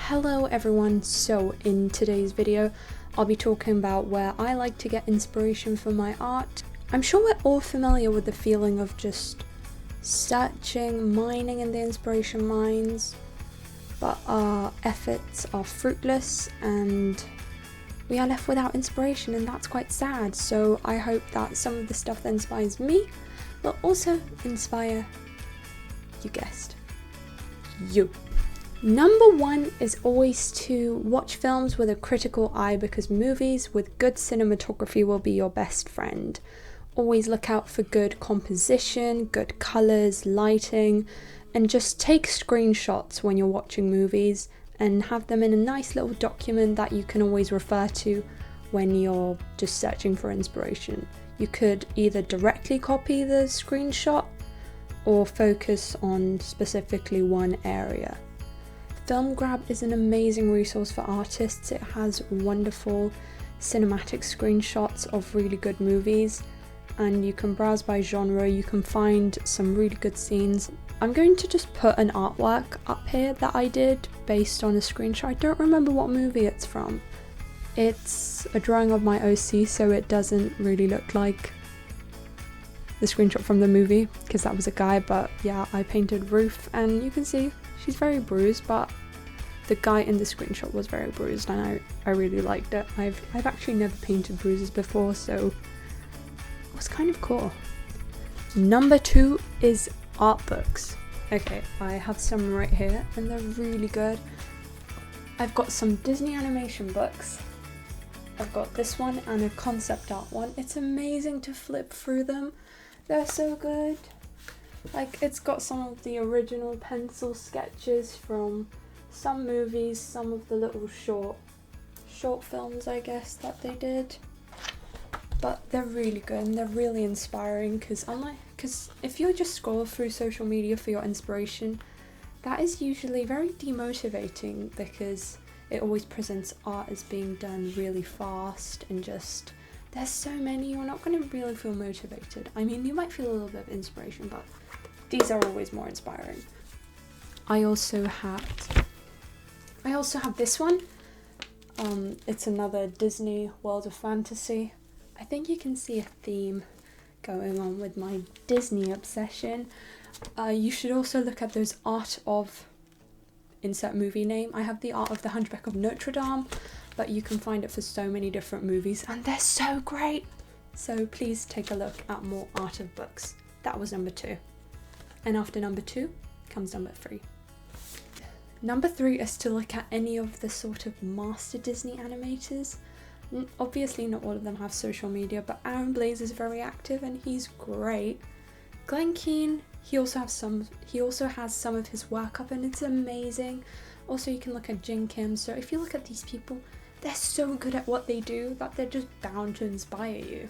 Hello everyone, so in today's video I'll be talking about where I like to get inspiration for my art. I'm sure we're all familiar with the feeling of just searching, mining in the inspiration mines, but our efforts are fruitless and we are left without inspiration, and that's quite sad. So I hope that some of the stuff that inspires me will also inspire, you guessed, you. Number one is always to watch films with a critical eye, because movies with good cinematography will be your best friend. Always look out for good composition, good colours, lighting, and just take screenshots when you're watching movies and have them in a nice little document that you can always refer to when you're just searching for inspiration. You could either directly copy the screenshot or focus on specifically one area. Film Grab is an amazing resource for artists. It has wonderful cinematic screenshots of really good movies, and you can browse by genre. You can find some really good scenes. I'm going to just put an artwork up here that I did based on a screenshot. I don't remember what movie it's from. It's a drawing of my OC, so it doesn't really look like the screenshot from the movie because that was a guy, but yeah, I painted Ruth and you can see she's very bruised, but the guy in the screenshot was very bruised and I really liked it. I've actually never painted bruises before, so it was kind of cool. Number two is art books. Okay, I have some right here and they're really good. I've got some Disney animation books. I've got this one and a concept art one. It's amazing to flip through them. They're so good. Like, it's got some of the original pencil sketches from some movies, some of the little short films, I guess, that they did. But they're really good and they're really inspiring, because if you just scroll through social media for your inspiration, that is usually very demotivating, because it always presents art as being done really fast and just there's so many, you're not going to really feel motivated. I mean, you might feel a little bit of inspiration, but these are always more inspiring. I also have this one. It's another Disney World of Fantasy. I think you can see a theme going on with my Disney obsession. You should also look at those art of insert movie name. I have the art of the Hunchback of Notre Dame, but you can find it for so many different movies and they're so great. So please take a look at more art of books. That was number two. And after number two comes number three. Number three is to look at any of the sort of master Disney animators. Obviously not all of them have social media, but Aaron Blaise is very active and he's great. Glenn Keane, he also has some of his work up and it's amazing. Also, you can look at Jin Kim. So if you look at these people, they're so good at what they do that they're just bound to inspire you.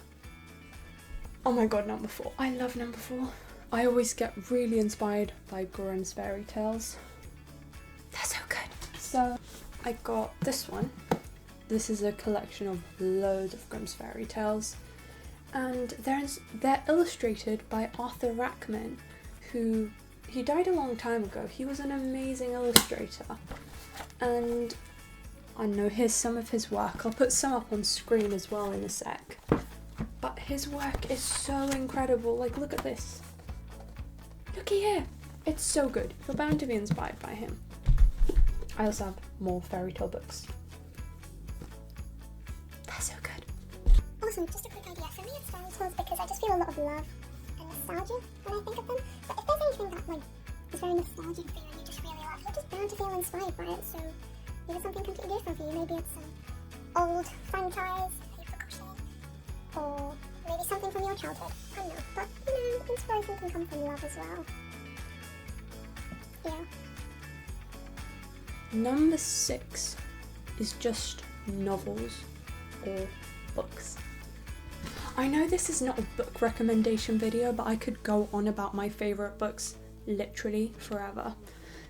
Oh my god, number four. I love number four. I always get really inspired by Grimm's fairy tales. They're so good. So I got this one. This is a collection of loads of Grimm's fairy tales, and they're illustrated by Arthur Rackman, he died a long time ago. He was an amazing illustrator, and I don't know, here's some of his work. I'll put some up on screen as well in a sec, but his work is so incredible. Like, look at this. Looky here. It's so good. You're bound to be inspired by him. I also have more fairy tale books. They're so good. Awesome, just a quick idea. For me it's fairy tales because I just feel a lot of love and nostalgia when I think of them. But if there's anything that is very nostalgic for you and you just really love, you're just bound to feel inspired by it. So maybe something completely different for you. Maybe it's some old fun ties that you've forgotten, or maybe something from your childhood. I don't know, but inspiration can come from love as well. Yeah. Number six is just novels or books. I know this is not a book recommendation video, but I could go on about my favourite books literally forever.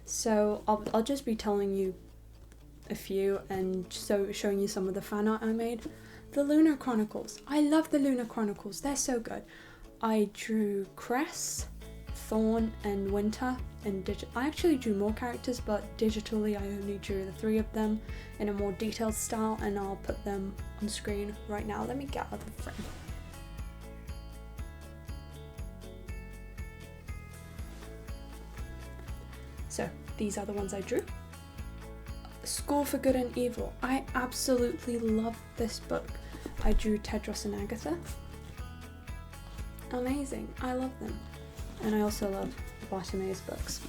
So I'll just be telling you a few and so showing you some of the fan art I made. The Lunar Chronicles. I love the Lunar Chronicles. They're so good. I drew Cress, Thorn and Winter. And I actually drew more characters, but digitally I only drew the 3 of them in a more detailed style, and I'll put them on screen right now. Let me get out of the frame. So these are the ones I drew. School for Good and Evil. I absolutely love this book. I drew Tedros and Agatha. Amazing, I love them. And I also love Bartimaeus books.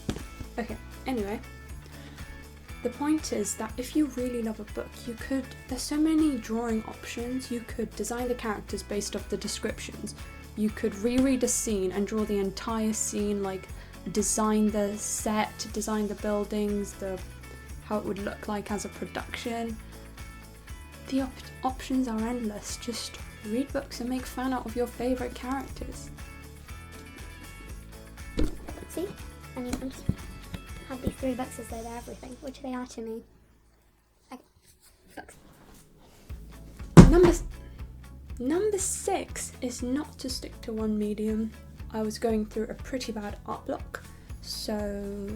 Okay, anyway, the point is that if you really love a book, there's so many drawing options. You could design the characters based off the descriptions. You could reread a scene and draw the entire scene, like design the set, design the buildings, how it would look like as a production. The options are endless. Just read books and make fan art of your favourite characters. See? I mean, I'm just have these 3 books as though they're everything, which they are to me. Okay. Books. Number 6 is not to stick to one medium. I was going through a pretty bad art block, so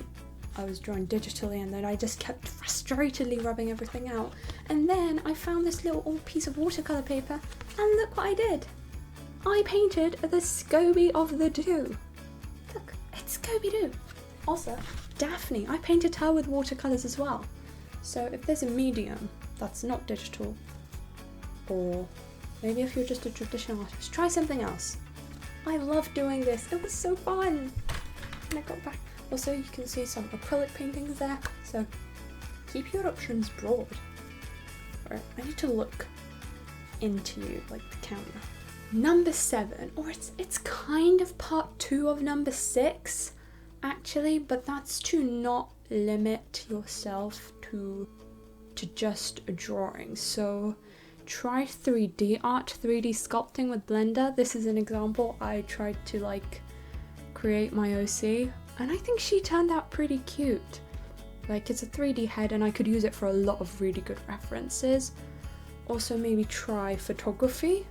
I was drawing digitally, and then I just kept frustratedly rubbing everything out. And then I found this little old piece of watercolour paper, and look what I did. I painted the Scooby of the Doo. Look, it's Scooby Doo. Also, Daphne, I painted her with watercolours as well. So if there's a medium that's not digital, or maybe if you're just a traditional artist, try something else. I love doing this, it was so fun. And I got back. Also, you can see some acrylic paintings there, so keep your options broad. Alright, I need to look into you, like the camera. Number 7, or it's kind of part 2 of number 6, actually, but that's to not limit yourself to just a drawing. So try 3D art, 3D sculpting with Blender. This is an example. I tried to create my OC, and I think she turned out pretty cute. It's a 3D head, and I could use it for a lot of really good references. Also, maybe try photography.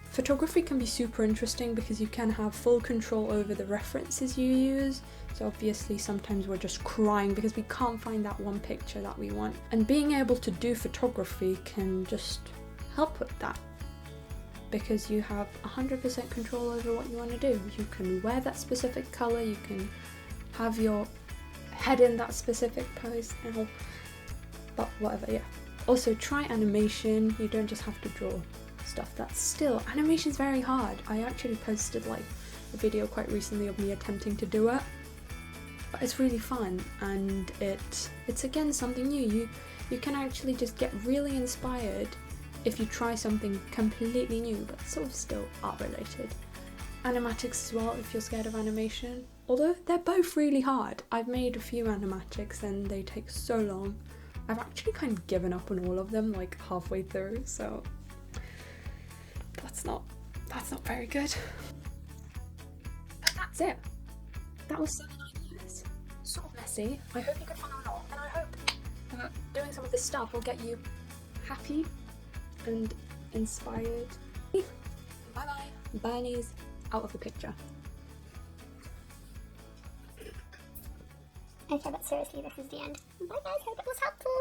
Photography can be super interesting because you can have full control over the references you use. So obviously sometimes we're just crying because we can't find that one picture that we want. And being able to do photography can just help with that, because you have 100% control over what you want to do. You can wear that specific colour, you can have your head in that specific pose, but whatever, yeah. Also try animation. You don't just have to draw stuff. That's still, animation's very hard. I actually posted a video quite recently of me attempting to do it, but it's really fun, and it's again something new. You can actually just get really inspired if you try something completely new, but sort of still art related. Animatics as well, if you're scared of animation, although they're both really hard. I've made a few animatics and they take so long. I've actually kind of given up on all of them halfway through, so that's not very good. But that's it. That was 7 ideas. Sort of messy. I hope you could follow along, and I hope that doing some of this stuff will get you happy and inspired. Bye bye. Bernie's out of the picture. Okay, but seriously, this is the end. Bye guys, hope it was helpful.